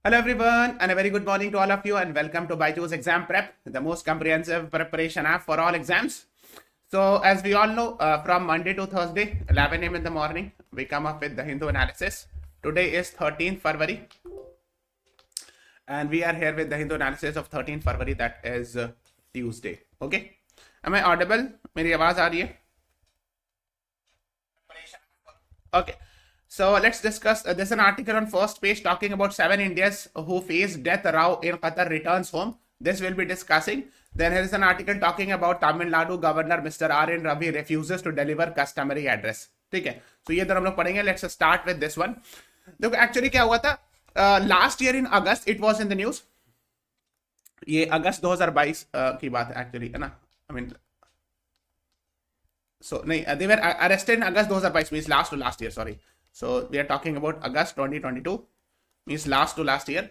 Hello everyone and a very good morning to all of you and welcome to BYJU'S Exam Prep, the most comprehensive preparation app for all exams. So as we all know, from Monday to Thursday, 11 a.m. in the morning, we come up with the Hindu analysis. Today is 13th February and we are here with the Hindu analysis of 13th February, that is Tuesday. Okay. Am I audible? मेरी आवाज आ रही है? Okay. So let's discuss. There's an article on first page talking about 7 Indians who face death row in Qatar returns home. This we'll be discussing. Then here is an article talking about Tamil Nadu Governor Mr. R.N. Ravi refuses to deliver customary address. ठीक है. So ये दोनों हम लोग पढ़ेंगे. Let's start with this one. देखो actually क्या हुआ था? Last year in August it was in the news. ये अगस्त 2022 की बात है actually है ना? I mean. So नहीं, they were arrested in August 2022, means last to last year. Sorry. So we are talking about August 2022, means last to last year.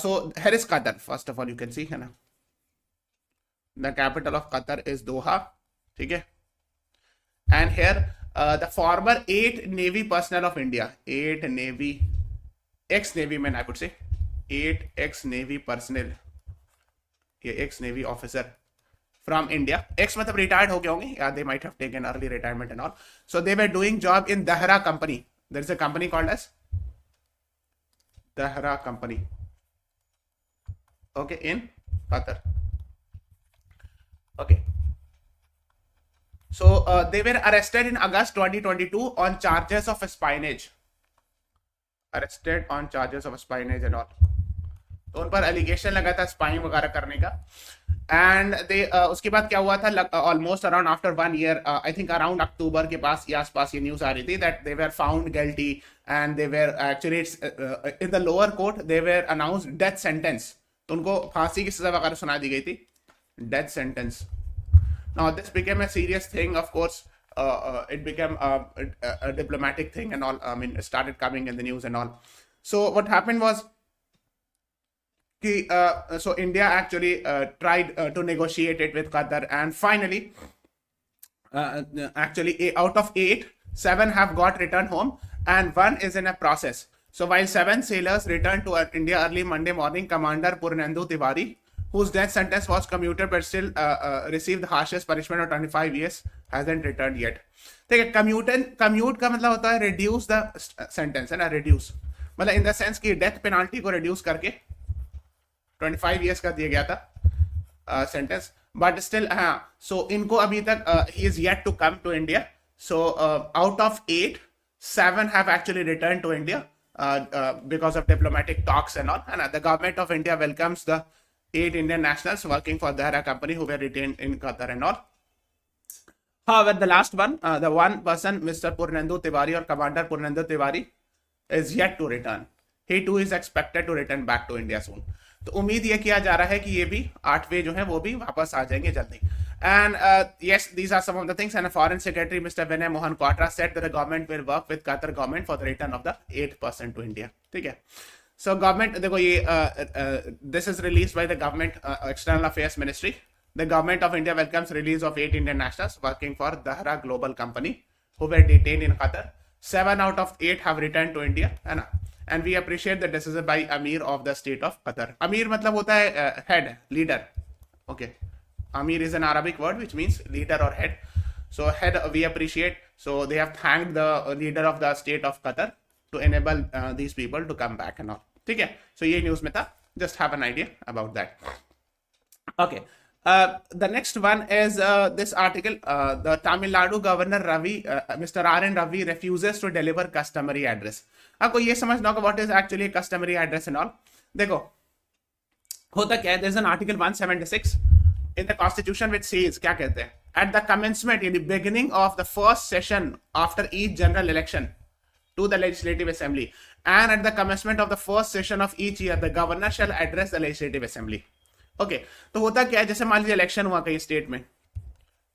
So here is Qatar. First of all, you can see है ना, the capital of Qatar is Doha. ठीक है? And here the former 8 Navy personnel of India, 8 Navy, ex-Navy men I would say, 8 ex-Navy personnel, ये ex-Navy officer from India. Ex matlab retired ho gaya honge. Yeah, they might have taken early retirement and all. So they were doing job in Dahra company. There is a company called as Dahra company. Okay, in Qatar. Okay. So they were arrested in August 2022 on charges of espionage. Arrested on charges of espionage and all. तो उन पर allegation लगा था spying वगैरह करने का. And they उसके बाद क्या हुआ था, almost around after 1 year, I think around अक्टूबर के पास या आसपास ये न्यूज आ रही थी that they were found guilty and they were actually in the lower court they were announced death sentence. तो उनको फांसी की सजा वगैरह सुना दी गई थी, death sentence. Now this became a serious thing, of course it became a diplomatic thing and all. I mean, it started coming in the news and all. So what happened was so India actually tried to negotiate it with Qatar, and finally actually out of 8, 7 have got returned home and 1 is in a process. So while 7 sailors returned to India early Monday morning, Commander Purnendu Tiwari, whose death sentence was commuted but still received the harshest punishment of 25 years, hasn't returned yet. ठीक है, commute का मतलब होता है reduce the sentence, है ना, reduce मतलब in the sense कि death penalty को reduce करके 25 years का दिया गया था सेंटेंस, बट स्टिल हाँ. सो इनको अभी तक he is yet to come to India. So out of 8, 7 have actually returned to India because of diplomatic talks and all. And the government of India welcomes the 8 Indian nationals working for the Dahra company who were retained in Qatar and all. However, the last one, the one person, Mr. Purnendu Tiwari or Commander Purnendu Tiwari, is yet to return. He too is expected to return back to India soon. तो उम्मीद ये किया जा रहा है कि ये भी 8वें जो है वो भी वापस आ जाएंगे जल्दी. And yes, these are some of the things. And Foreign Secretary Mr. Vinay Mohan Kwatra said that the government will work with Qatar government for the return of the 8 person to India. ठीक है. So government, देखो ये this is released by the government External Affairs Ministry. The government of India welcomes release of 8 Indian nationals working for Dahra Global Company who were detained in Qatar. 7 out of 8 have returned to India, है ना. And we appreciate the decision by Amir of the state of Qatar. Amir मतलब होता है head, leader. Okay. Amir is an Arabic word which means leader or head. So head we appreciate. So they have thanked the leader of the state of Qatar to enable these people to come back and all. ठीक है. So ये news में था. Just have an idea about that. Okay. The next one is this article. The Tamil Nadu Governor Ravi, Mr. R.N. Ravi refuses to deliver customary address. आपको ये समझना होगा what is actually a customary address and all. देखो होता क्या है, there is an article 176 in the constitution which says, क्या कहते हैं, at the commencement, in the beginning of the first session after each general election to the legislative assembly, and at the commencement of the first session of each year, the governor shall address the legislative assembly. Okay, तो होता क्या है, जैसे मान लीजिए election हुआ कहीं state में,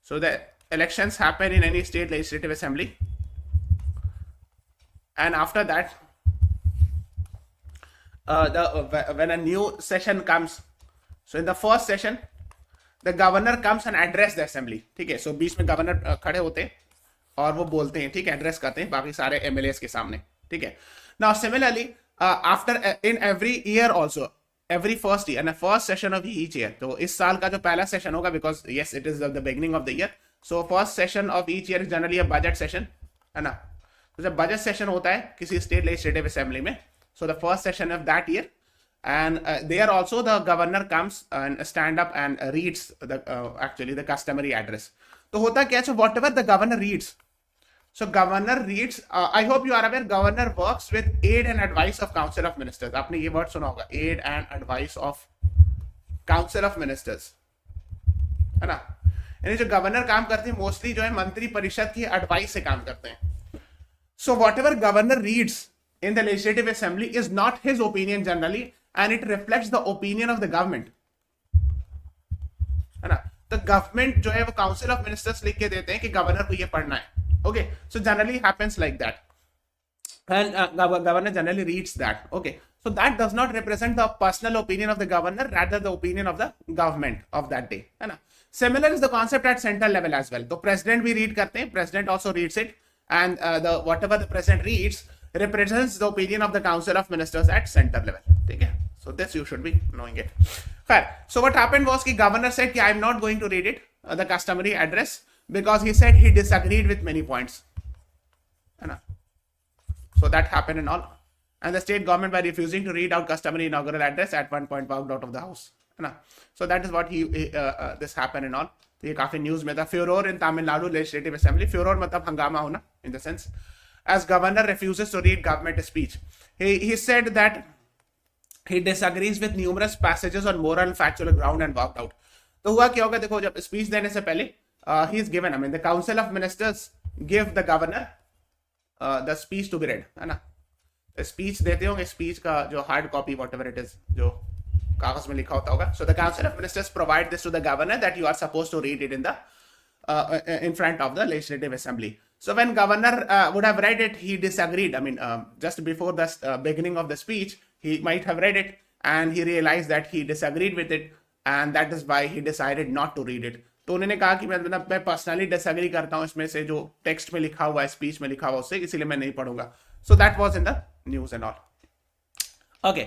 so the elections happen in any state legislative assembly, and after that when a new session comes, so in the first session the governor comes and address the assembly. ठीक है, so बीच में governor खड़े होते हैं और वो बोलते हैं, ठीक है, एड्रेस करते हैं बाकी सारे एमएलएस के सामने. ठीक है. Now similarly after in every year also, every first year and the first session of each year. तो इस साल का जो पहला सेशन होगा, because yes it is the beginning of the year, so first session of each year is generally a budget session, है ना. तो जब बजट सेशन होता है किसी स्टेट लेजिस्लेटिव असेंबली में, so the first session of that year, and there also the governor comes and stand up and reads the actually the customary address. तो होता क्या है, so whatever the governor reads, so governor reads, I hope you are aware, governor works with aid and advice of council of ministers. आपने ये word सुना होगा, aid and advice of council of ministers, है ना. यानी जो governor काम करते हैं मोस्टली जो है मंत्री परिषद की एडवाइस से काम करते हैं. So whatever governor reads in the legislative assembly is not his opinion generally, and it reflects the opinion of the government, है ना. तो गवर्नमेंट जो है वो काउंसिल ऑफ मिनिस्टर्स लिख के देते हैं कि गवर्नर को ये पढ़ना है. Okay, so generally happens like that, and governor generally reads that. Okay, so that does not represent the personal opinion of the governor, rather the opinion of the government of that day, है ना. Similar is the concept at central level as well. तो president भी read करते हैं, president also reads it, and the whatever the president reads represents the opinion of the council of ministers at center level. ठीक है, so this you should be knowing it. Fair. So what happened was कि governor said कि I am not going to read it, the customary address, because he said he disagreed with many points, है ना. So that happened and all, and the state government by refusing to read out customary inaugural address at one point walked out of the house, है ना. So that is what this happened and all. तो ये काफी news में था. फ्योरोर इन Tamil Nadu legislative assembly. फ्योरोर मतलब हंगामा होना in the sense, as governor refuses to read government speech. He said that he disagrees with numerous passages on moral and factual ground and walked out. तो हुआ क्या होगा, देखो जब स्पीच देने से पहले he is given, I mean the council of ministers give the governor the speech to be read, है ना. स्पीच देते होंगे, स्पीच का जो hard copy whatever it is जो कागज में लिखा होता होगा. So the council of ministers provide this to the governor that you are supposed to read it in the in front of the legislative assembly. So when governor would have read it, he disagreed. I mean just before the beginning of the speech, he might have read it and he realized that he disagreed with it, and that is why he decided not to read it. तो उन्होंने कहा कि मैं personally disagree करता हूँ इसमें से जो टेक्स्ट में लिखा हुआ है, स्पीच में लिखा हुआ उससे, इसीलिए मैं नहीं पढ़ूंगा. So that was in the news and all. Okay,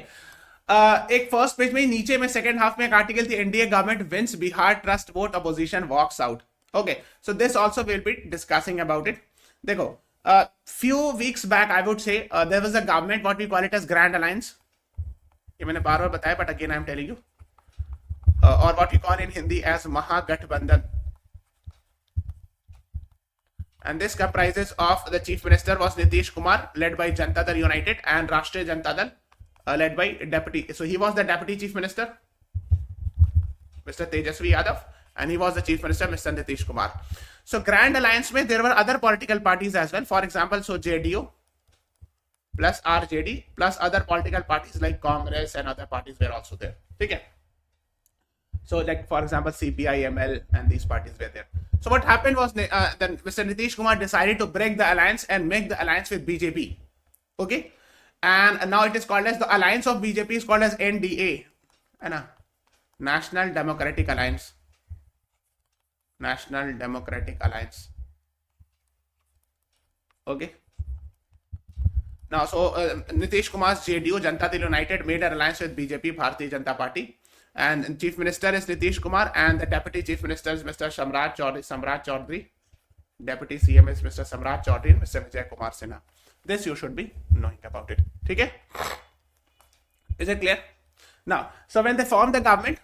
एक फर्स्ट पेज में नीचे में सेकंड हाफ में एक आर्टिकल थी, NDA government wins Bihar trust vote, opposition walks out. Okay, so this also will be discussing about it. देखो few weeks back I would say there was a government what we call it as grand alliance. ये मैंने बार बार बताया but again I am telling you, or what we call in Hindi as Mahagathbandhan, and this comprises of the chief minister was Nitish Kumar led by Janata Dal United and Rashtriya Janata Dal led by deputy, so he was the deputy chief minister Mr. Tejasvi Yadav, and he was the chief minister Mr. Nitish Kumar. So grand alliance में there were other political parties as well, for example so JDU plus RJD plus other political parties like Congress and other parties were also there. ठीक है, so like for example CPI, ML and these parties were there. So what happened was then Mr. Nitish Kumar decided to break the alliance and make the alliance with BJP. Okay, and now it is called as the alliance of BJP is called as NDA, है ना, National Democratic Alliance. National Democratic Alliance. Okay. Now, so Nitish Kumar's JDU, Janata Dal United, made an alliance with BJP, Bharatiya Janata Party, and Chief Minister is Nitish Kumar, and the Deputy Chief Minister is Mr. Samrat Chaudhary. Deputy CM is Mr. Samrat Chaudhary and Mr. Vijay Kumar Sinha. This you should be knowing about it. Okay? Is it clear? Now, so when they form the government,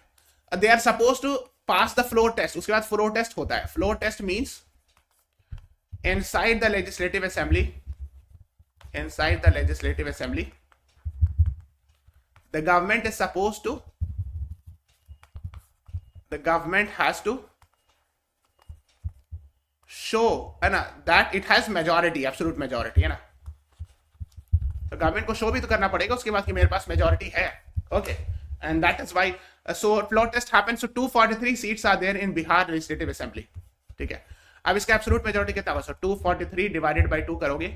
they are supposed to pass the floor test. उसके बाद floor test होता है. Floor test means inside the legislative assembly, the government is supposed to, the government has to show है ना that it has majority, absolute majority, है ना. तो government को शो भी तो करना पड़ेगा उसके बाद कि मेरे पास मेजॉरिटी है. Okay, and that is why so floor test happens. So 243 seats are there in Bihar Legislative Assembly. ठीक है, अब इसका एब्सोल्यूट मेजॉरिटी कितना होगा? So 243 divided by 2 करोगे,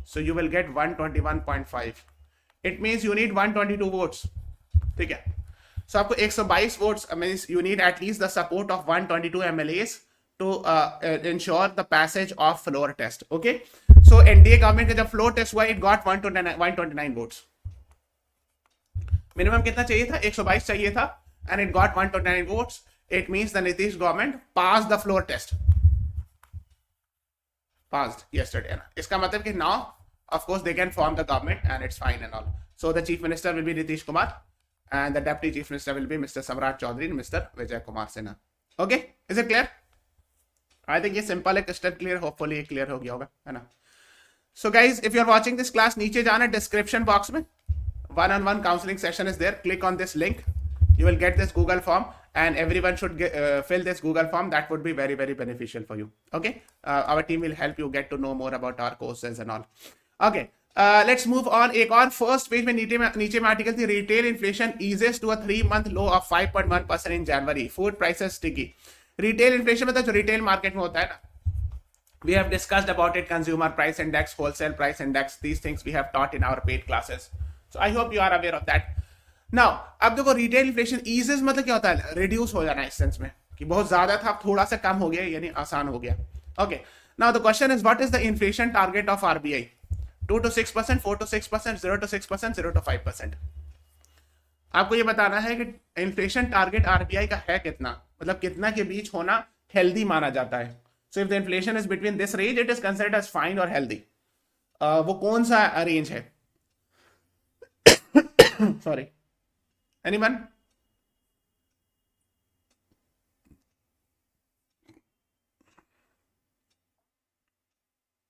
so you will get 121.5. It means you need 122 votes. ठीक है, so आपको 122 votes means you need at least the support of 122 MLAs to ensure the passage of floor test. Okay, so NDA government का जब floor test हुआ, it got 129 votes. Minimum कितना चाहिए था? 122 चाहिए था, and it got 129 votes. It means the Nitish government passed the floor test. Passed yesterday. है ना? इसका मतलब कि now, of course, they can form the government and it's fine and all. So the chief minister will be Nitish Kumar, and the deputy chief minister will be Mr. Samrat Chaudhary and Mr. Vijay Kumar Sinha. Okay, is it clear? I think ये simple है, crystal clear. Hopefully ये clear हो गया होगा, है ना? So guys, if you're watching this class, नीचे जाना description box में, one-on-one counseling session is there. Click on this link. You will get this Google form, and everyone should fill this Google form. That would be very, very beneficial for you. Okay, our team will help you get to know more about our courses and all. Okay, let's move on. एक और first page में नीचे में article थी, retail inflation eases to a 3-month low of 5.1% in January. Food prices sticky. Retail inflation मतलब जो retail market में होता है ना, we have discussed about it, consumer price index, wholesale price index. These things we have taught in our paid classes. So I hope you are aware of that. Now, अब देखो retail inflation eases मतलब क्या होता है? Reduce हो जाना, इस sense में कि बहुत ज्यादा था, थोड़ा सा कम हो गया, यानी आसान हो गया. Okay. Now the question is, what is the inflation target of RBI? 2 to 6%, 4 to 6%, 0 to 6%, 0 to 5%. आपको ये बताना है कि इन्फ्लेशन टारगेट आरबीआई का है कितना, मतलब कितना के बीच होना हेल्दी माना जाता है. So if the inflation is between this range, it is considered as fine or healthy. वो कौन सा रेंज है? Sorry. Anyone?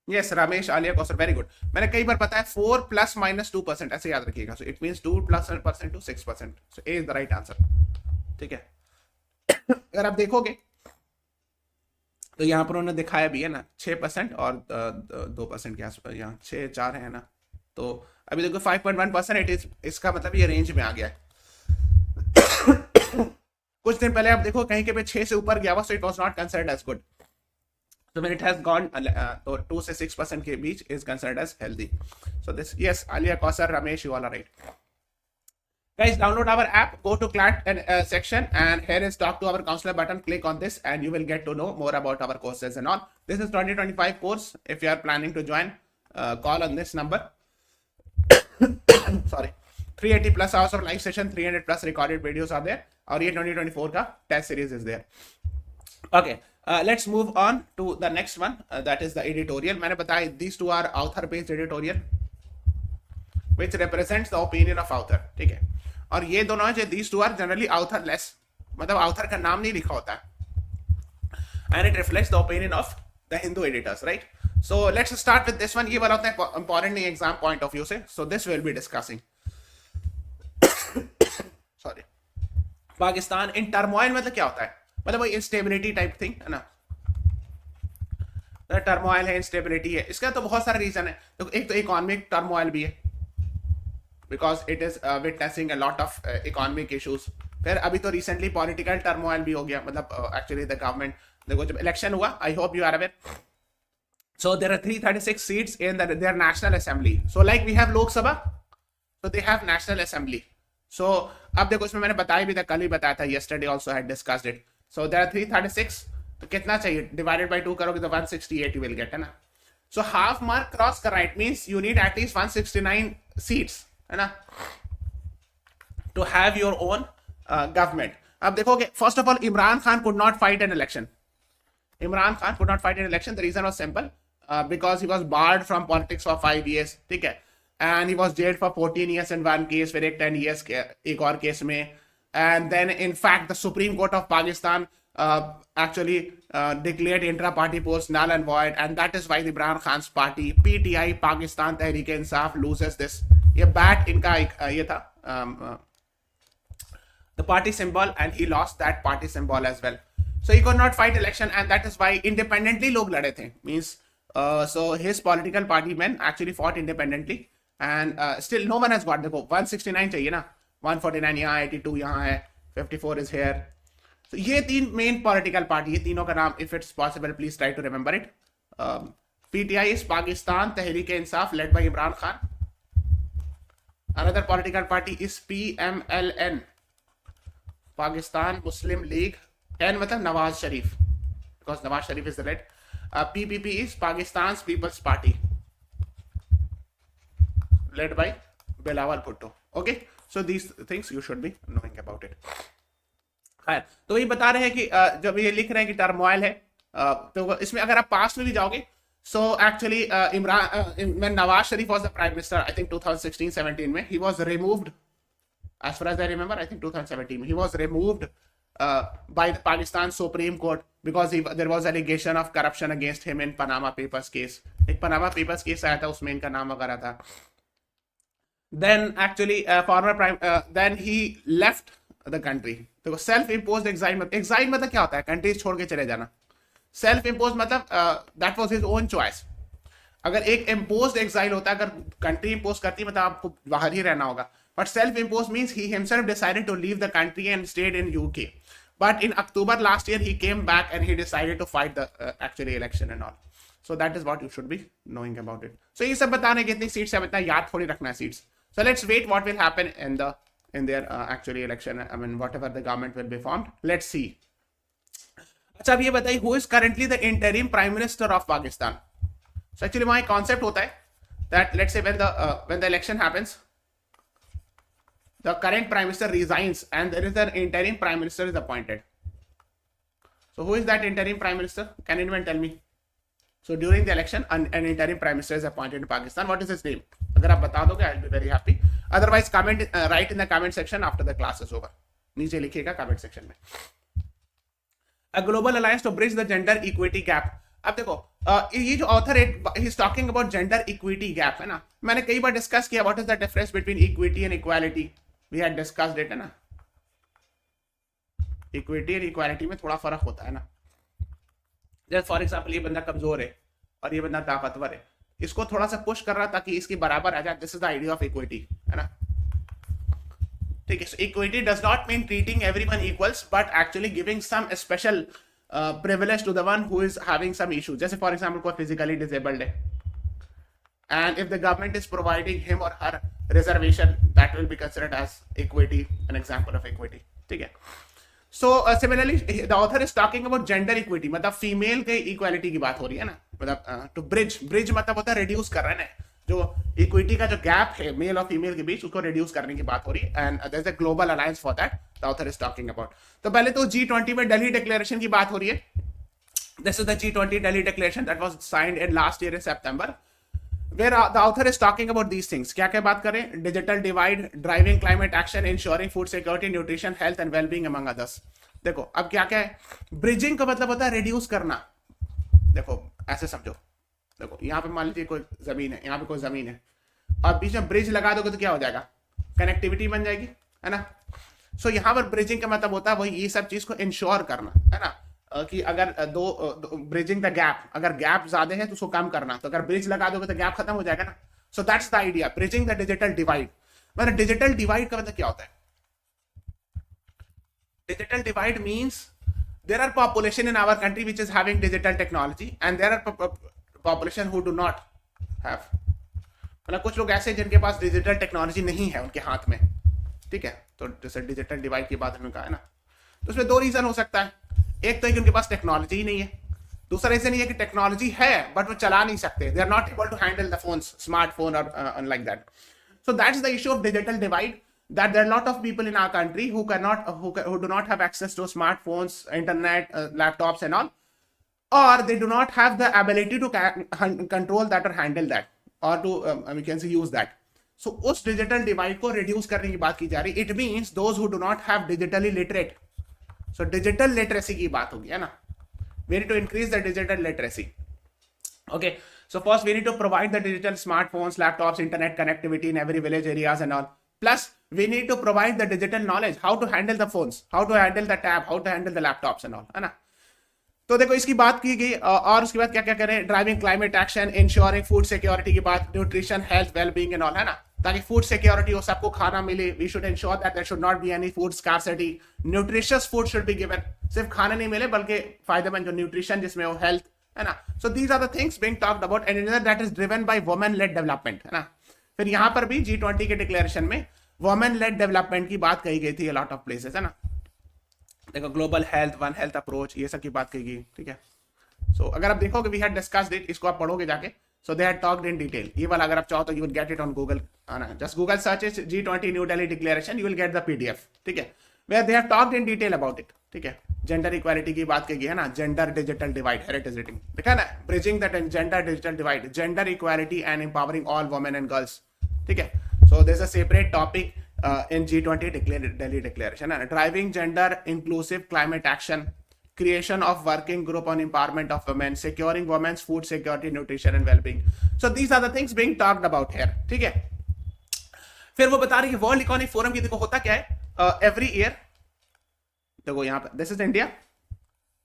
Yes, Ramesh, Alia, Kausar, very good. मैंने कई बार पता है 4 plus minus 2%, ऐसे याद रखिएगा. So it means 2 plus 1% to 6%. So A is the right answer. ठीक है. अगर आप देखोगे तो यहाँ पर उन्होंने दिखाया भी है ना, 6% और 2% के आसपास, यहाँ 6-4 है ना. तो अभी देखो 5.1%, इट इज, इसका मतलब ये रेंज में आ गया है. कुछ दिन पहले आप देखो कहीं के पे 6 से ऊपर गया हुआ, so it was not considered as good. So when it has gone तो 2 से 6% के बीच is considered as healthy. So this, yes, Alia, Kausar, Ramesh, you all are right. Guys, download our app, go to CLAT section, and here is talk to our counselor button. Click on this and you will get to know more about our courses and all. This is 2025 course. If you are planning to join, call on this number. Sorry, 380 plus hours of live session, 300 plus recorded videos are there. और ये 2024 का test series is there. Okay, let's move on to the next one. That is the editorial. मैंने बताया these two are author based editorial, which represents the opinion of author. ठीक है. और ये दोनों जो these two are generally author less, मतलब author का नाम नहीं लिखा होता है. And it reflects the opinion of the Hindu editors, right? So let's start with this one. ये वाला होता है important नहीं exam point of view से. So this we'll be discussing. Sorry. Pakistan in turmoil मतलब क्या होता है? मतलब वही instability type thing है ना. टर्मोइल है, इंस्टेबिलिटी है, इसका तो बहुत सारे रीजन है. तो एक तो इकोनॉमिक टर्मोइल भी है, because it is witnessing a lot of economic issues. फिर अभी तो रिसेंटली पॉलिटिकल टर्मोइल भी हो गया, मतलब एक्चुअली द गवर्नमेंट, देखो जब इलेक्शन हुआ, I hope you are aware. So there are 336 seats in their national assembly. So like we have Lok Sabha, so they have national assembly. So अब देखो इसमें मैंने बताया भी था, कल ही बताया था, yesterday also I had discussed it. So there are 336. तो कितना चाहिए? Divided by 2 करोगे तो 168 you will get, है ना. So half mark cross करना, it means you need at least 169 seats, है ना, to have your own government. अब देखोगे, first of all, Imran Khan could not fight an election. Imran Khan could not fight an election. The reason was simple. Because he was barred from politics for 5 years, ठीक है, and he was jailed for 14 years in one case, फिर एक 10 years एक और case में, and then in fact the Supreme Court of Pakistan actually declared intra-party polls null and void, and that is why the Imran Khan's party PTI, Pakistan Tehreek-e-Insaf, loses this. ये bat इनका ये था the party symbol, and he lost that party symbol as well. So he could not fight election, and that is why independently लोग लड़े थे, means so his political party men actually fought independently, and still no one has got. देखो 169 चाहिए ना, 149 यहाँ, 82 यहाँ है, 54 is here. So ये तीन main political party, ये तीनों का नाम, if it's possible please try to remember it. PTI is Pakistan Tehreek-e-Insaf, led by Imran Khan. Another political party is PMLN, Pakistan Muslim League. N मतलब Nawaz Sharif, because Nawaz Sharif is the lead. PPP is Pakistan's People's Party, led by Bilawal Bhutto. Okay, So these things you should be knowing about it. खैर, तो ये बता रहे हैं कि जब ये लिख रहे हैं कि टर्मोइल है, तो इसमें अगर आप पास्ट में भी जाओगे, so actually Imran when Nawaz Sharif was the prime minister, I think 2016-17 में, he was removed, as far as I remember, I think 2017 he was removed by the Pakistan Supreme Court because there was allegation of corruption against him in Panama Papers case. एक Panama Papers case आया था, उसमें इनका नाम वगैरह था. Then actually then he left the country. देखो self imposed exile मतलब क्या होता है? कंट्री छोड़ के चले जाना. सेल्फ इम्पोज मतलब that was his own choice. अगर एक इम्पोज्ड एक्साइल होता है, अगर कंट्री इम्पोज करती है मतलब आपको बाहर ही रहना होगा. But self impose means he himself decided to leave the country and stayed in UK. But in October last year he came back and he decided to fight the actually election and all. So that is what you should be knowing about it. So ये सब बताने कितनी seats है, इतना याद थोड़ी रखना है seats. So let's wait what will happen in their actually election. I mean whatever the government will be formed. Let's see. अच्छा, अब ये बताइए who is currently the interim prime minister of Pakistan. So actually वहां एक concept होता है that let's say when the election happens, the current prime minister resigns and there is an interim prime minister is appointed. So who is that interim prime minister? Can anyone tell me? So during the election an interim prime minister is appointed in Pakistan. What is his name? अगर आप बता दोगे I'll be very happy. Otherwise comment write in the comment section after the class is over. नीचे लिखिएगा comment section में. A global alliance to bridge the gender equity gap. अब देखो ये जो ऑथर है he is talking about gender equity gap, है ना. मैंने कई बार डिस्कस किया what is the difference between equity and equality. We had discussed it, है ना. Equity and equality में थोड़ा फर्क होता है ना. जैसे फॉर एग्जाम्पल ये बंदा कमजोर है और ये बंदा ताकतवर है, इसको थोड़ा सा पुश कर रहा ताकि इसके बराबर आ जाए. This is the idea of equity, है ना. ठीक है. Equity does not mean treating everyone equals but actually giving some special privilege to the one who is having some issues. जैसे फॉर एग्जांपल कोई फिजिकली डिसेबल्ड है and if the government is providing him or her reservation that will be considered as equity, an example of equity. ठीक है. So similarly the author is talking about gender equity, मतलब female के equality की बात हो रही है ना. मतलब टू ब्रिज मतलब होता है रिड्यूस कर रहे हैं ना, जो इक्विटी का जो गैप है मेल और फीमेल के बीच उसको रिड्यूस करने की बात हो रही है. And there is a global alliance for that the author is talking about. तो पहले तो G20 में दिल्ली डिक्लेरेशन की बात हो रही है. This is the G20 Delhi declaration that was signed in last year in September, where the author is talking about these things. क्या क्या बात करें? Digital divide, driving climate action, ensuring food security, nutrition, health and wellbeing among others. देखो अब क्या क्या है. Bridging का मतलब होता है रिड्यूस करना. देखो ऐसे समझो, देखो यहाँ पे मान लीजिए कोई जमीन है, यहाँ पे कोई जमीन है और बीच में ब्रिज लगा दोगे तो क्या हो जाएगा? कनेक्टिविटी बन जाएगी, है ना. सो यहाँ पर ब्रिजिंग का मतलब होता है वही ये सब चीज को इंश्योर करना, है ना. कि अगर ब्रिजिंग द गैप, अगर गैप ज्यादा है तो उसको कम करना. तो अगर ब्रिज लगा दोगे तो गैप खत्म हो जाएगा ना. सो that's the idea, bridging the digital divide. मतलब डिजिटल डिवाइड का मतलब क्या होता है? Digital divide means there are population in our country which is having digital technology and there are population who do not have. मतलब कुछ लोग ऐसे जिनके पास डिजिटल टेक्नोलॉजी नहीं है उनके हाथ में. ठीक है. तो जैसे डिजिटल डिवाइड की बात हमने कहा है ना, तो उसमें दो रीजन हो सकता है. एक तो है कि उनके पास टेक्नोलॉजी ही नहीं है. दूसरा रीजन ये है कि टेक्नोलॉजी है बट वो चला नहीं सकते. They are not able to handle the phones, smartphone or like that. So that's the issue of digital divide, that there are a lot of people in our country who do not have access to smartphones, internet, laptops and all, or they do not have the ability to control that or handle that or to we can say use that. So उस digital divide को reduce करने की बात की जा रही. It means those who do not have digitally literate. So digital literacy की बात होगी, है ना. We need to increase the digital literacy. Okay. So first we need to provide the digital smartphones, laptops, internet connectivity in every village areas and all. Plus we need to provide the digital knowledge, how to handle the phones, how to handle the tab, how to handle the laptops and all, है ना. तो देखो इसकी बात की गई और उसके बाद क्या क्या करें? Driving climate action, ensuring food security की बात, nutrition, health, wellbeing and all, है ना. ताकि फूड सिक्योरिटी हो, सबको खाना मिले. We should ensure that there should not be any food scarcity. Nutritious food should be given. सिर्फ खाना नहीं मिले बल्कि फायदेमंद जो न्यूट्रिशन जिसमें हो, हेल्थ, है ना. So these are the things being talked about and that is driven by women led development, है ना. फिर यहाँ पर भी G20 के डिक्लेरेशन में वुमेन लेड डेवलपमेंट की बात कही गई थी. लॉट ऑफ प्लेसेस, है ना. देखो global health, one health approach, ये सब की बात कही गई. ठीक है. सो अगर आप देखोगे वी हैड डिस्कस्ड इट, इसको आप पढ़ोगे जाके. So they had talked in detail. ये वाला अगर आप चाहो तो you will get it on Google. Just Google search it G20 New Delhi Declaration. You will get the PDF. ठीक है? Where they have talked in detail about it. ठीक है? Gender equality की बात की है ना? Gender digital divide. Here it is written. देखा ना? Bridging the gender digital divide. Gender equality and empowering all women and girls. ठीक है? So there's a separate topic in G20 Delhi Declaration. Driving gender inclusive climate action. Creation of working group on empowerment of women, securing women's food security, nutrition and well-being. So these are the things being talked about here. ठीक है? फिर वो बता रही है world economic forum की देखो होता क्या है एवरी ईयर. देखो यहाँ पे दिस इज इंडिया,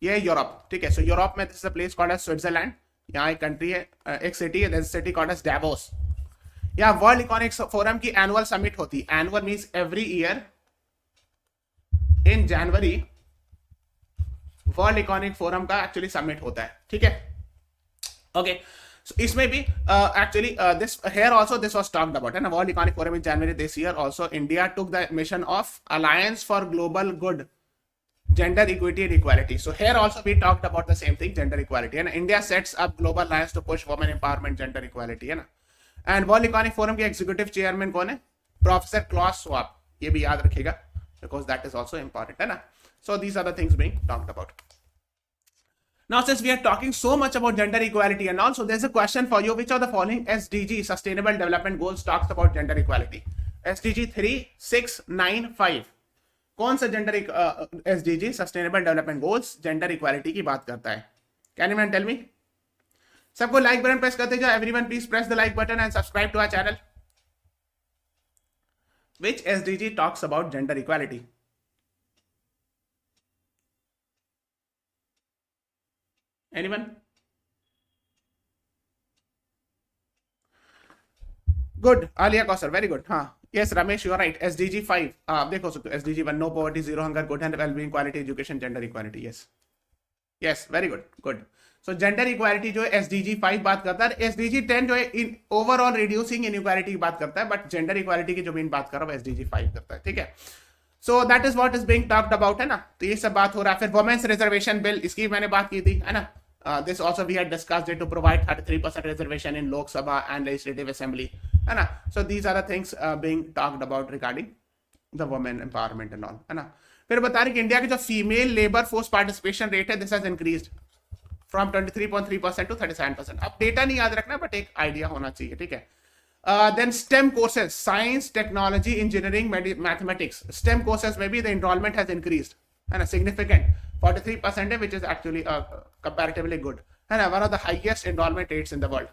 ये है यूरोप. ठीक है? सो यूरोप में this is a place called as Switzerland. यहाँ एक कंट्री है, एक सिटी है, this city called as Davos. यहाँ वर्ल्ड इकोनॉमिक फोरम की एनुअल समिट होती है. Annual means every year in January world economic forum का एक्चुअली समिट होता है. ठीक है? ओके. So इसमें भी actually this here also this was talked about है ना. World Economic Forum in January this year also India took the mission of Alliance for Global Good, Gender Equity and Equality. So here also we talked about the same thing, gender equality. And India sets up global alliance to push women empowerment, gender equality है ना. And World Economic Forum के executive chairman कौन है? Professor Klaus Schwab. ये भी याद रखिएगा because that is also important है ना. So these are the things being talked about. Now, since we are talking so much about gender equality and also there's a question for you, which of the following SDG Sustainable Development Goals talks about gender equality? SDG 3, 6, 9, 5. कौन सा gender SDG Sustainable Development Goals gender equality की बात करता है? Can anyone tell me? सबको like button press करते जाओ. Everyone please press the like button and subscribe to our channel. Which SDG talks about gender equality? Anyone? Good. Alia Kausar, very good. हाँ. Yes, Ramesh, you are right. SDG 5. आप देखो सकते हो. SDG 1, no poverty, zero hunger, good and well-being, quality education, gender equality. Yes. Yes, very good. Good. So gender equality जो है SDG 5 बात करता है. SDG 10 जो है in overall reducing inequality की बात करता है, but gender equality की जो मैं बात कर रहा हूँ SDG 5 करता है. ठीक है? So that is what is being talked about है ना. तो ये सब बात हो रहा है. फिर women's reservation bill, इसकी मैंने बात की थी है ना. This also we had discussed it to provide 33% reservation in Lok Sabha and Legislative Assembly. है ना. So these are the things being talked about regarding the women empowerment and all. है ना. फिर बता रहे कि इंडिया की जो female labour force participation rate है this has increased from 23.3% to 37%. अब डेटा नहीं याद रखना बट एक आइडिया होना चाहिए. ठीक है? Then STEM courses, science, technology, engineering, mathematics. STEM courses में भी the enrollment has increased. है ना. Significant. 43% which is actually comparatively good. है ना. One of the highest enrollment rates in the world.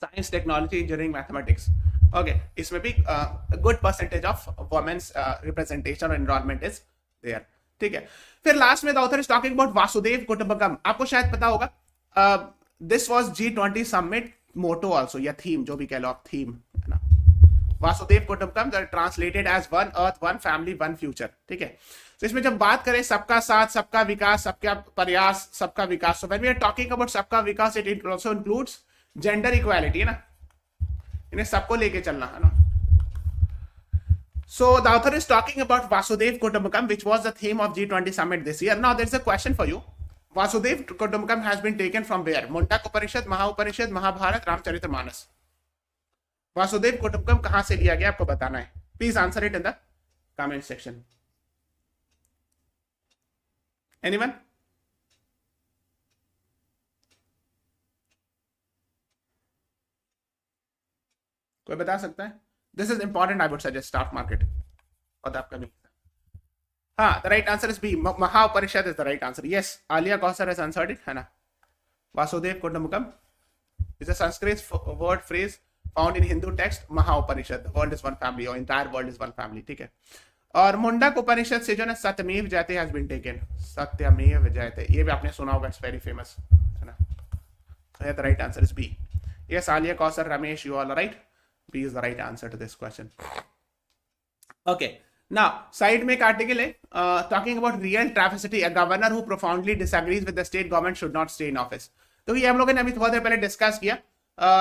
Science, technology, engineering, mathematics. Okay. इसमें भी a good percentage of women's representation or enrollment is there. ठीक है? फिर last में the author is talking about Vasudev कुटुंबकम. आपको शायद पता होगा this was G20 summit motto also या theme जो भी कह लो आप theme है ना. Vasudev कुटुंबकम translated as one earth, one family, one future. ठीक है? तो इसमें जब बात करें सबका साथ, सबका विकास, सबका प्रयास, सबका विकास, so when we are talking about सबका विकास it also includes gender equality है ना. इन्हें सबको लेके चलना है ना. So the author is talking about Vasudev Kutumbakam, which was the theme of G20 summit this year. Now there is a question for you. Vasudev Kutumbakam has been taken from where? Munda Upanishad, Mahabharat, Ramcharitamanas. Vasudev Kutumbakam कहाँ से लिया गया आपको बताना है. Please answer it in the comment section. Anyone? कोई बता सकता है? This is important. I would suggest stock market for the upcoming. The right answer is B. Mahabharat is the right answer. Yes, Alia Kausar has answered it. है ना. Vasudev Kutumbakam is a Sanskrit word phrase found in Hindu text Mahabharat. The world is one family or entire world is one family. ठीक है. और मुंडक उपनिषद से जो ना सत्यमेव जयते has been taken. सत्यमेव जयते ये भी आपने सुना होगा. It's very famous. है ना. So here the right answer is B. Yes, Alia Kausar, Ramesh, you all are right. B is the right answer to this question. Okay. Now, side में एक article है talking about real trafficity. A governor who profoundly disagrees with the state government should not stay in office. तो ये हम लोगों ने अभी थोड़ा देर पहले डिस्कस किया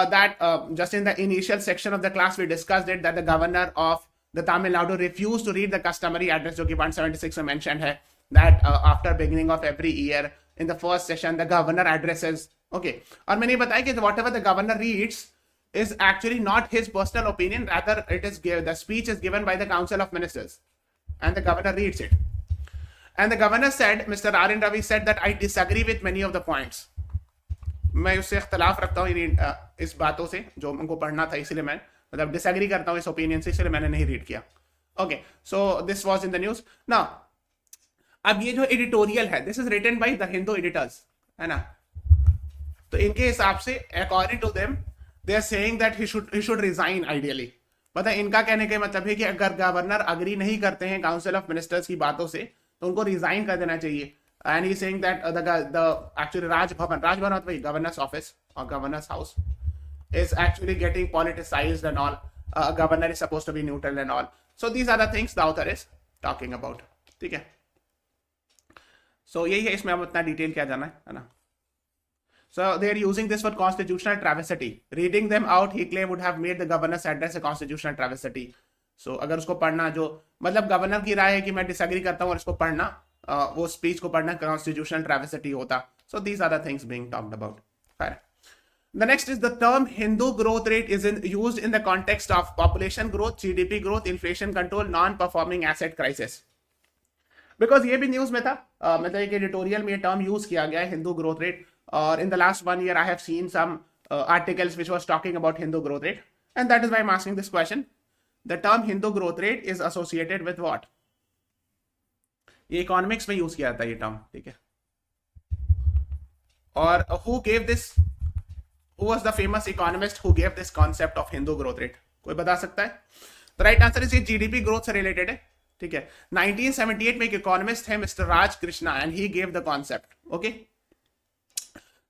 that just in the initial section of the class we discussed it that the governor of the Tamil Nadu refused to read the customary address जो कि 176 में mentioned है that after beginning of every year in the first session the governor addresses okay और मैंने बताया कि what ever the governor reads is actually not his personal opinion, rather it is the speech is given by the council of ministers and the governor reads it. And the governor said, Mr. R.N. Ravi said that I disagree with many of the points. मैं उससे इख्तलाफ रखता हूँ इस बातों से जो उनको पढ़ना था, इसलिए मैं मतलब डिसएग्री करता हूँ इस ओपिनियन से, इसलिए मैंने नहीं रीड किया. Okay so this was in the news. Now अब ये जो एडिटोरियल है, this is written by the Hindu editors, है ना. तो इनके हिसाब से according to them they are saying that he should resign ideally. पता है इनका कहने का मतलब है कि अगर गवर्नर अग्री नहीं करते हैं काउंसिल ऑफ मिनिस्टर्स की बातों से तो उनको रिजाइन कर देना चाहिए. And he saying that the actually Raj Bhavan मतलब गवर्नर्स ऑफिस और governors house is actually getting politicized and all. Governor is supposed to be neutral and all. So these are the things the author is talking about. ठीक है. So यही है, इसमें अब इतना detail क्या जाना है ना. So they are using this for constitutional travesty. Reading them out, he claimed would have made the governor's address a constitutional travesty. So अगर उसको पढ़ना, जो मतलब गवर्नर की राय है कि मैं डिसएग्री करता हूँ और इसको पढ़ना, वो स्पीच को पढ़ना constitutional travesty होता. So these are the things being talked about. Fine. The next is the term Hindu growth rate is used in the context of population growth, GDP growth, inflation control, non-performing asset crisis. Because ये भी news में था, मतलब एक editorial में ये term use किया गया है हिंदू ग्रोथ रेट. और in the last 1 year I have seen some articles which was talking about Hindu growth rate, and that is why I'm asking this question. The term Hindu growth rate is associated with what? ये economics में use किया जाता है ये term, ठीक है. और who gave this? Who was the famous economist who gave this concept of Hindu growth rate? कोई बता सकता है? The right answer is ये GDP growth से रिलेटेड है, ठीक है. 1978 में एक इकोनॉमिस्ट है mister Raj Krishna, and he gave the concept. Okay.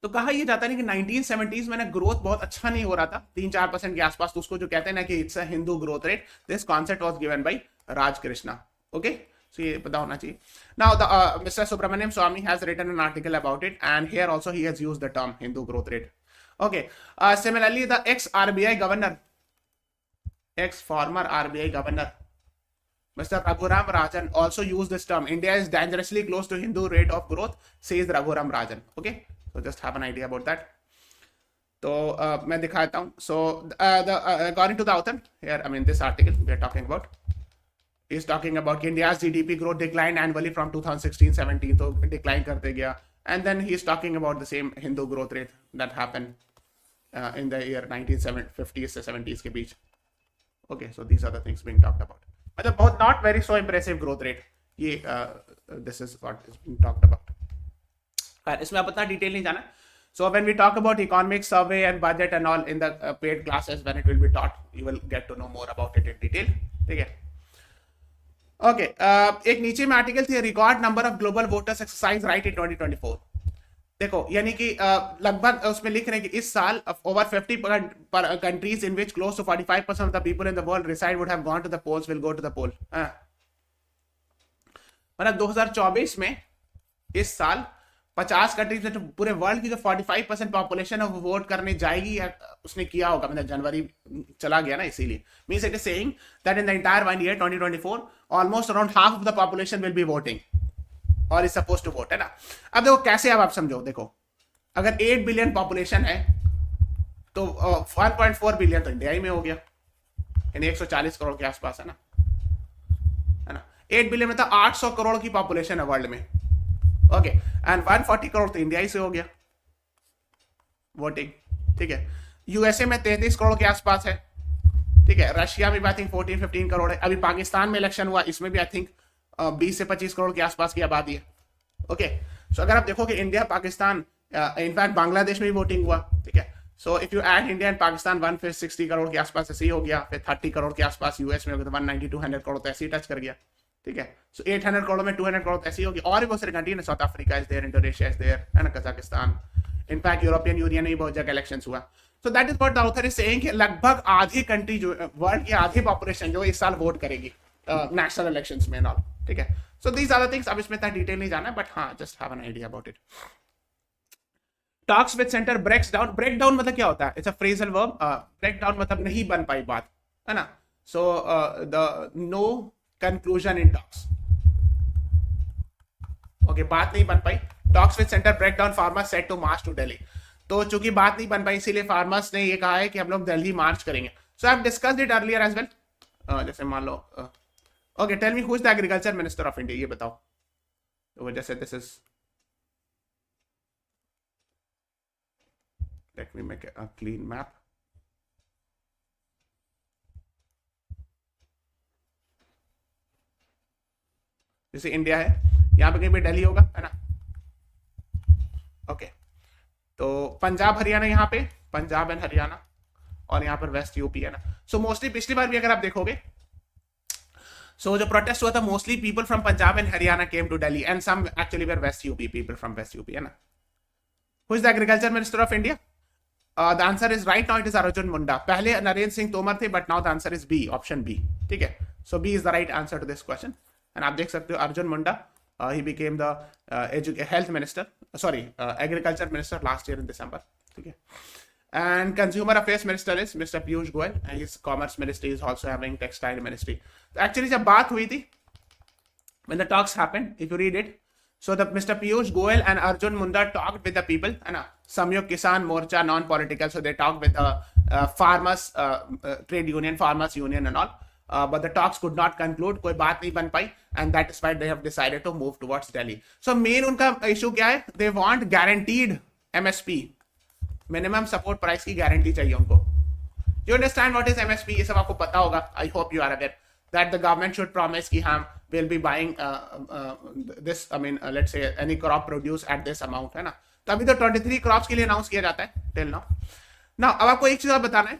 तो कहा यह जाता है कि 1970s में ना ग्रोथ बहुत अच्छा नहीं हो रहा था, 3-4% के आसपास, तो उसको जो कहते हैं ना कि it's a Hindu growth rate. This concept was given by Raj Krishna. Okay so ये पता होना चाहिए. Now the mister Subramaniam Swamy has written an article about it, and here also he has used the term Hindu growth rate. Okay similarly the ex RBI governor, ex former RBI governor Mr. Raghuram Rajan also used this term. India is dangerously close to Hindu rate of growth, says Raghuram Rajan. Okay. So just have an idea about that. तो मैं दिखाता हूँ. So according to the author here, I mean this article we are talking about is talking about India's GDP growth declined annually from 2016-17, तो decline करते गया, and then he is talking about the same Hindu growth rate that happened in the year 1950s से 70s के बीच. Okay, so these are the things being talked about. मतलब बहुत not very so impressive growth rate. ये this is what is being talked about. इसमें आप इतना detail नहीं जाना. So when we talk about economic survey and budget and all in the paid classes, when it will be taught, you will get to know more about it in detail. ठीक है. Okay, एक नीचे में article थी record number of global voters exercise right in 2024. देखो यानी कि लगभग उसमें लिख रहे हैं कि इस साल over 50 countries in which close to 45% of the people in the world reside would have gone to the polls will go to the poll. मतलब 2024 में इस साल 50 कंट्रीज में, तो पूरे वर्ल्ड की जो 45% पॉपुलेशन है वो वोट करने जाएगी, या उसने किया होगा, मतलब जनवरी चला गया ना, इसीलिए. Means it is saying that in the entire 1 year 2024 almost around half of the population will be voting और इज सपोज टू वोट, है ना. अब देखो कैसे, अब आप समझो, देखो अगर 8 बिलियन पॉपुलेशन है तो 1.4 बिलियन तो इंडिया ही में हो गया, यानी 140 करोड़ के आसपास, है ना. 8 बिलियन में तो 800 करोड़ की पॉपुलेशन है वर्ल्ड में. ओके एंड 140 करोड़ तो इंडिया ही से हो गया वोटिंग, ठीक है. यूएसए में 33 करोड़ के आसपास है, ठीक है. रशिया में भी आई थिंक 14-15 करोड़ है. अभी पाकिस्तान में इलेक्शन हुआ, इसमें भी आई थिंक 20 से 25 करोड़ के आसपास की आबादी है. ओके सो अगर आप देखो कि इंडिया पाकिस्तान, इनफैक्ट बांग्लादेश में भी वोटिंग हुआ, ठीक है. So if you add India and Pakistan 160 crore के आसपास ऐसे ही हो गया. फिर 30 करोड़ के आसपास यूएस में हो गया, तो 190-200 करोड़ तो ऐसे ही टच कर गया, ठीक है. सो 800 करोड़ में 200 करोड़ ऐसी होगी. और भी बहुत सारी कंट्री है, South Africa is there, Indonesia is there, है ना, कजाकिस्तान, इनफैक्ट यूरोपियन यूनियन में भी बहुत जगह इलेक्शंस हुआ. सो that is what the author is saying कि लगभग आधी कंट्री जो वर्ल्ड की आधी पॉपुलेशन जो इस साल वोट करेगी नेशनल इलेक्शंस में ऑल, ठीक है. So these are the things. अब इसमें इतना डिटेल नहीं जाना, बट हाँ just have an idea about it. Talks with centre breaks down. Break down मतलब क्या होता है? It's a phrasal verb. Break down मतलब नहीं बन पाई बात, है ना. So the no conclusion in talks. Okay बात नहीं बन पाई. Talks with centre break down, farmer set to march to Delhi. तो चूंकि बात नहीं बन पाई इसीलिए फार्मर्स ने ये कहा है कि हम लोग दिल्ली मार्च करेंगे. So I have discussed it earlier as well. जैसे मान लो okay, tell me who is the agriculture minister of India, ये बताओ. तो जैसे this is, let me make a clean map. जैसे इंडिया है, यहाँ पे कहीं पे दिल्ली होगा, है ना. ओके, तो पंजाब हरियाणा यहाँ पे, पंजाब एंड हरियाणा, और यहाँ पर वेस्ट यूपी है ना. सो मोस्टली पिछली बार भी अगर आप देखोगे, सो जो प्रोटेस्ट हुआ था mostly people from Punjab and Haryana came to Delhi and some actually were west UP, people from west UP, है ना. Who is the agriculture minister of India? The answer is right now it is Arjun Munda. पहले नरेंद्र सिंह तोमर थे, but now the answer is B, option B. ठीक है, so B is the right answer to this question. And आप देख सकते हो Arjun Munda, he became the health minister, sorry, agriculture minister last year in December. ठीक है. And consumer affairs minister is Mr. Piyush Goyal, and his commerce ministry is also having textile ministry. So actually जब बात हुई थी, when the talks happened, if you read it, so the Mr. Piyush Goyal and Arjun Munda talked with the people, है ना, Samyukt Kisan Morcha, non-political, so they talked with the farmers trade union, farmers union and all. But the talks could not conclude, कोई बात नहीं बन पाई, and that is why they have decided to move towards Delhi. So main उनका issue क्या है? They want guaranteed MSP, minimum support price की guarantee चाहिए उनको. You understand what is MSP? ये सब आपको पता होगा. I hope you are aware that the government should promise कि हम will be buying this, I mean let's say any crop produce at this amount, है ना. तो अभी तो 23 crops के लिए अनाउंस किया जाता है till now. Now अब आपको एक चीज और बताना है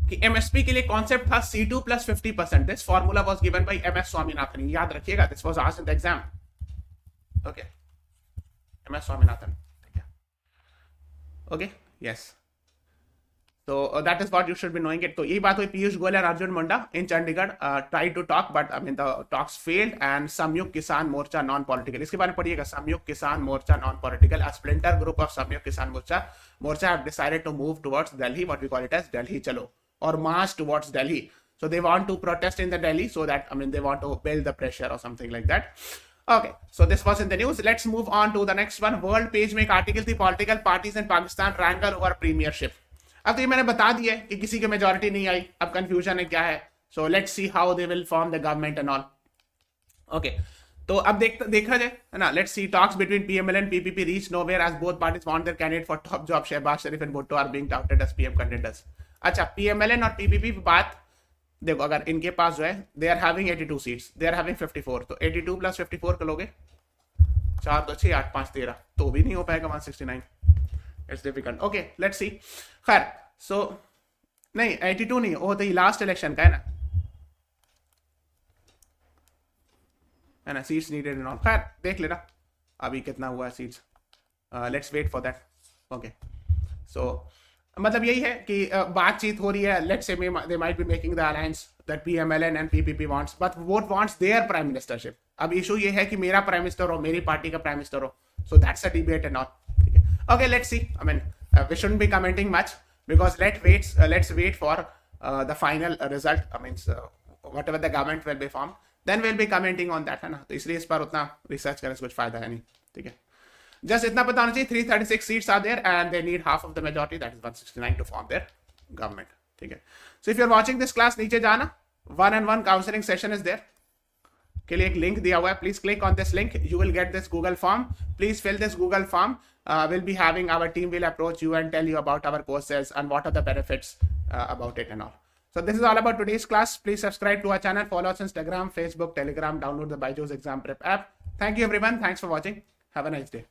कि एमएसपी के लिए कॉन्सेप्ट था C2 plus 50%. This formula was given by MS Swaminathan. याद रखिएगा, this was asked in the exam. Okay, MS Swaminathan. ठीक है, ओके, यस. तो that is what you should be knowing it. तो यही बात हुई. पीयूष गोयल और Arjun Munda in Chandigarh tried to talk, but I mean the talks failed. And Samyukt Kisan Morcha non political, इसके बारे में पढ़िएगा. Samyukt Kisan Morcha non political, a splinter group of Samyukt Kisan Morcha have decided to move towards Delhi, what we call it as Delhi चलो, or march towards Delhi. So they want to protest in the Delhi, so that, I mean, they want to build the pressure or something like that. Okay, so this was in the news. Let's move on to the next one. World page में एक article थी, political parties in Pakistan rankle over premiership. अब तो ये मैंने बता दिया है कि किसी की majority नहीं आई. अब confusion है क्या है. So let's see how they will form the government and all. Okay, तो अब देखा जाए, है ना. Let's see, talks between PML and PPP reach nowhere as both parties want their candidate for top job. Shehbaz Sharif and Bhutto are being touted as PM candidates. अच्छा, PMLN और PPP बात देखो, अगर इनके पास जो है they are having 82 seats, they are having 54, तो 82 प्लस 54 कर लोगे, 4 तो 6 8 5 13, तो भी नहीं हो पाएगा 169. It's difficult. ओके, लेट्स सी. खैर, सो नहीं 82 नहीं, वो तो लास्ट इलेक्शन का है ना, सीट्स नीडेड एंड ऑल. खैर देख लेना अभी कितना हुआ है seats. Let's wait for that. Okay, so मतलब यही है कि बातचीत हो रही है. Let's say they might be making the alliance that PMLN and PPP wants, but both wants their prime ministership. अब इशू ये है कि मेरा प्राइम मिनिस्टर हो, मेरी पार्टी का प्राइम मिनिस्टर हो. So that's a debate and all. ठीक है, okay, let's see. I mean we shouldn't be commenting much because let's wait for the final result. I mean whatever the government will be form, then will be commenting on that, है ना. तो इसलिए इस पर उतना research करने से कुछ फायदा है नहीं. ठीक है, just इतना पता होना चाहिए 336 seats are there and they need half of the majority, that is 169, to form their government. ठीक है, so if you're watching this class, नीचे जाना, 1-on-1 counseling session is there के लिए एक लिंक दिया हुआ है. Please click on this link, you will get this Google form. Please fill this Google form. We'll be having, our team will approach you and tell you about our courses and what are the benefits about it and all. So this is all about today's class. Please subscribe to our channel, follow us on Instagram, Facebook, Telegram, download the BYJU'S exam prep app. Thank you everyone, thanks for watching, have a nice day.